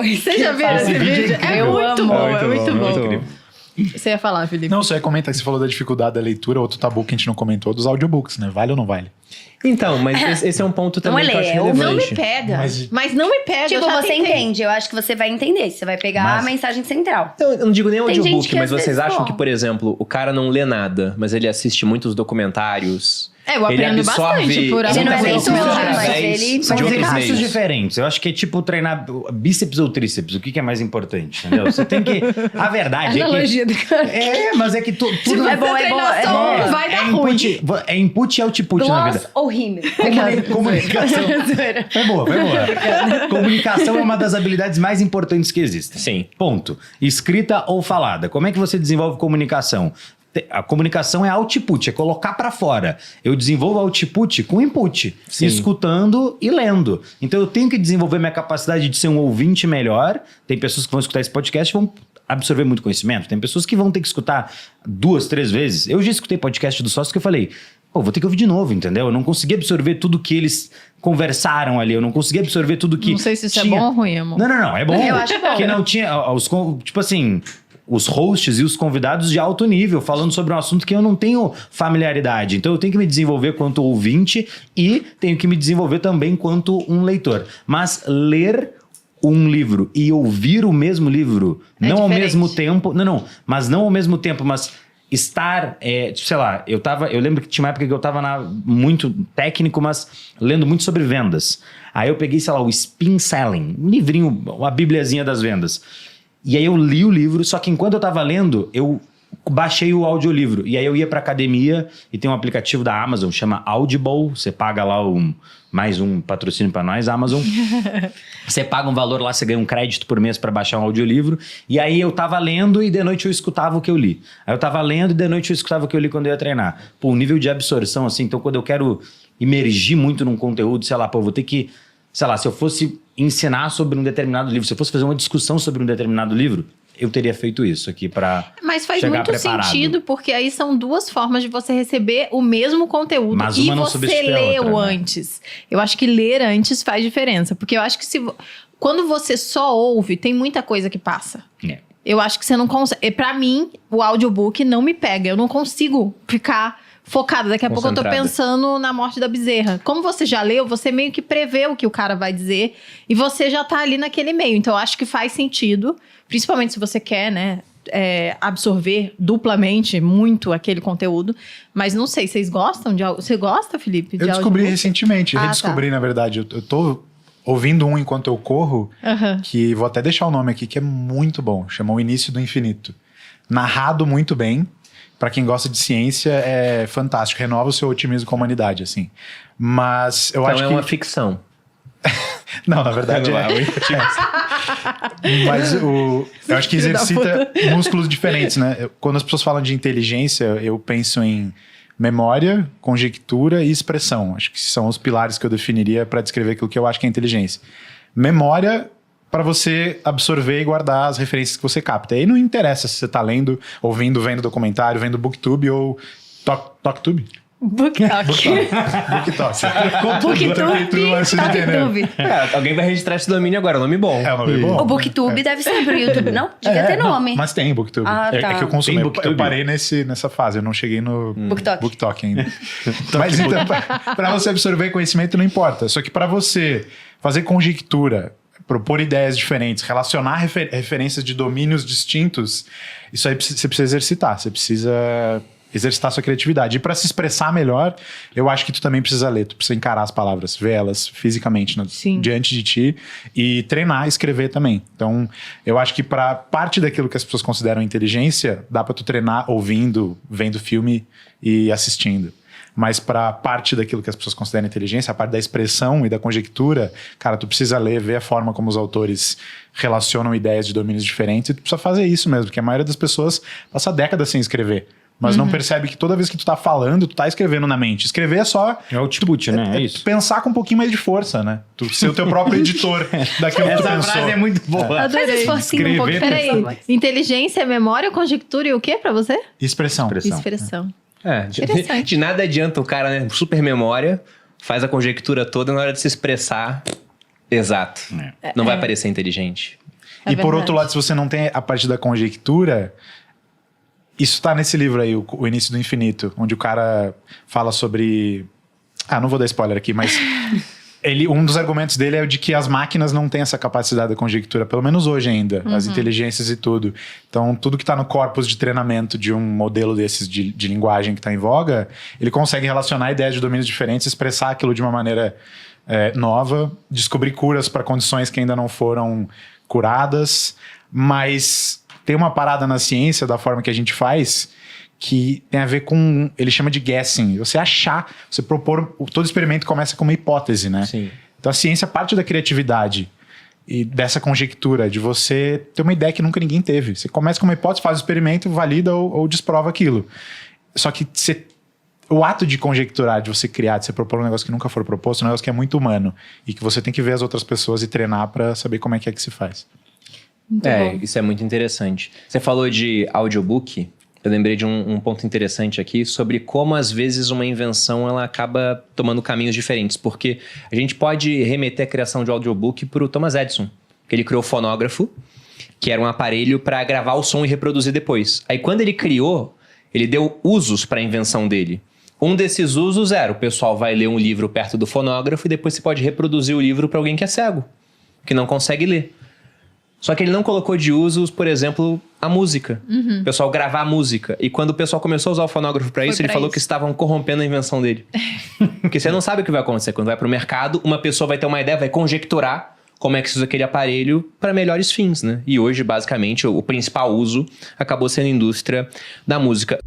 Você já viu esse vídeo? É muito bom, é muito bom. Você ia falar, Felipe? Não, só ia comentar que você falou da dificuldade da leitura, outro tabu que a gente não comentou, dos audiobooks, né? Vale ou não vale? Então, mas esse é um ponto também que eu acho relevante. Não me pega, mas não me pega. Tipo, você entende, eu acho que você vai entender, você vai pegar a mensagem central. Então, eu não digo nem audiobook, mas vocês acham bom. que, por exemplo, o cara não lê nada, mas ele assiste muitos documentários... Eu aprendo bastante por Ele não é leitor, mas ele... São de outros exercícios meios. diferentes. Eu acho que é tipo treinar bíceps ou tríceps. O que é mais importante, entendeu? Você tem que... A verdade é Analogia que... do cara. mas é que tudo... É bom, é bom. Vai dar ruim. É input e output na vida. Gloss ou rímel? Comunicação. Foi boa. Comunicação é uma das habilidades mais importantes que existem. Sim. Ponto. Escrita ou falada. Como é que você desenvolve comunicação? A comunicação é output, é colocar pra fora. Eu desenvolvo output com input, escutando e lendo. Então eu tenho que desenvolver minha capacidade de ser um ouvinte melhor. Tem pessoas que vão escutar esse podcast e vão absorver muito conhecimento. Tem pessoas que vão ter que escutar 2, 3 vezes. Eu já escutei podcast do sócio que eu falei, vou ter que ouvir de novo, entendeu? Eu não consegui absorver tudo que eles conversaram ali. Eu não consegui absorver tudo que Não sei se isso tinha. é bom ou ruim, amor. Não, é bom. Eu acho bom. Que não tinha, tipo assim... Os hosts e os convidados de alto nível, falando sobre um assunto que eu não tenho familiaridade. Então eu tenho que me desenvolver quanto ouvinte e tenho que me desenvolver também quanto um leitor. Mas ler um livro e ouvir o mesmo livro, não ao mesmo tempo... Mas não ao mesmo tempo, mas estar... sei lá, eu lembro que tinha uma época que eu estava muito técnico, mas lendo muito sobre vendas. Aí eu peguei, sei lá, o Spin Selling, um livrinho, a bibliazinha das vendas. E aí eu li o livro, só que enquanto eu tava lendo, eu baixei o audiolivro. E aí eu ia pra academia e tem um aplicativo da Amazon, chama Audible. Você paga lá mais um patrocínio pra nós, Amazon. Você paga um valor lá, você ganha um crédito por mês pra baixar um audiolivro. E aí eu tava lendo e de noite eu escutava o que eu li. Aí eu tava lendo e de noite eu escutava o que eu li quando eu ia treinar. Pô, o nível de absorção, assim, então quando eu quero imergir muito num conteúdo, sei lá, eu vou ter que... Sei lá, se eu fosse ensinar sobre um determinado livro, se eu fosse fazer uma discussão sobre um determinado livro, eu teria feito isso aqui pra Mas faz chegar muito preparado. sentido, porque aí são duas formas de você receber o mesmo conteúdo. Mas e uma não você substitui a leu outra, né? antes. Eu acho que ler antes faz diferença. Porque eu acho que quando você só ouve, tem muita coisa que passa. Eu acho que você não consegue... Pra mim, o audiobook não me pega. Eu não consigo ficar... focada. Daqui a pouco eu tô pensando na morte da bezerra. Como você já leu, você meio que prevê o que o cara vai dizer e você já tá ali naquele meio. Então, eu acho que faz sentido, principalmente se você quer, né, absorver duplamente muito aquele conteúdo. Mas não sei, vocês gostam de algo? Você gosta, Felipe? Eu descobri recentemente, redescobri, na verdade. Eu tô ouvindo um enquanto eu corro, que vou até deixar o nome aqui, que é muito bom. Chama O Início do Infinito. Narrado muito bem. Pra quem gosta de ciência, é fantástico. Renova o seu otimismo com a humanidade, assim. Mas eu acho que... Então é uma ficção. Não, na verdade Mas eu acho que exercita músculos diferentes, né? Quando as pessoas falam de inteligência, eu penso em memória, conjectura e expressão. Acho que são os pilares que eu definiria para descrever aquilo que eu acho que é inteligência. Memória... para você absorver e guardar as referências que você capta. E aí não interessa se você tá lendo, ouvindo, vendo documentário, vendo BookTube ou TalkTube. BookTok. BookTube. Alguém vai registrar esse domínio agora, nome bom. É um nome bom. O BookTube deve ser pro YouTube, não? Devia ter nome. Mas tem BookTube. É que eu consumi, eu parei nessa fase, eu não cheguei no BookTok ainda. Mas então, pra você absorver conhecimento não importa. Só que pra você fazer conjectura, propor ideias diferentes, relacionar referências de domínios distintos, isso aí você precisa exercitar, você precisa exercitar sua criatividade. E para se expressar melhor, eu acho que tu também precisa ler, tu precisa encarar as palavras, ver elas fisicamente diante de ti e treinar, escrever também. Então, eu acho que para parte daquilo que as pessoas consideram inteligência, dá para tu treinar ouvindo, vendo filme e assistindo. Mas para parte daquilo que as pessoas consideram inteligência, a parte da expressão e da conjectura, cara, tu precisa ler, ver a forma como os autores relacionam ideias de domínios diferentes e tu precisa fazer isso mesmo, porque a maioria das pessoas passa décadas sem escrever. Mas não percebe que toda vez que tu tá falando, tu tá escrevendo na mente. Escrever é só... É output, né? É isso. Pensar com um pouquinho mais de força, né? Tu ser o teu próprio editor daquilo que tu pensou. Essa frase é muito boa. Adorei. Faz esforcinho um pouco. Peraí, inteligência, memória, conjectura e o que pra você? Expressão. De nada adianta o cara, né? Super memória, faz a conjectura toda na hora de se expressar. Exato. Não vai parecer inteligente. E por outro lado, se você não tem a parte da conjectura, isso tá nesse livro aí, o Início do Infinito, onde o cara fala sobre... não vou dar spoiler aqui, mas... um dos argumentos dele é o de que as máquinas não têm essa capacidade da conjectura, pelo menos hoje ainda, as inteligências e tudo. Então, tudo que está no corpus de treinamento de um modelo desses de linguagem que está em voga, ele consegue relacionar ideias de domínios diferentes, expressar aquilo de uma maneira nova, descobrir curas para condições que ainda não foram curadas, mas tem uma parada na ciência, da forma que a gente faz, que tem a ver com, ele chama de guessing, você achar, você propor, todo experimento começa com uma hipótese, né? Sim. Então a ciência parte da criatividade e dessa conjectura, de você ter uma ideia que nunca ninguém teve. Você começa com uma hipótese, faz o experimento, valida ou desprova aquilo. Só que o ato de conjecturar, de você criar, de você propor um negócio que nunca foi proposto, é um negócio que é muito humano e que você tem que ver as outras pessoas e treinar para saber como é que se faz. Muito bom. Isso é muito interessante. Você falou de audiobook. Eu lembrei de um ponto interessante aqui sobre como, às vezes, uma invenção ela acaba tomando caminhos diferentes. Porque a gente pode remeter a criação de audiobook para o Thomas Edison, que ele criou o fonógrafo, que era um aparelho para gravar o som e reproduzir depois. Aí, quando ele criou, ele deu usos para a invenção dele. Um desses usos era, o pessoal vai ler um livro perto do fonógrafo e depois você pode reproduzir o livro para alguém que é cego, que não consegue ler. Só que ele não colocou de usos, por exemplo, a música. O pessoal gravar a música. E quando o pessoal começou a usar o fonógrafo para isso, ele falou que estavam corrompendo a invenção dele. Porque você não sabe o que vai acontecer. Quando vai pro mercado, uma pessoa vai ter uma ideia, vai conjecturar como é que se usa aquele aparelho para melhores fins, né? E hoje, basicamente, o principal uso acabou sendo a indústria da música.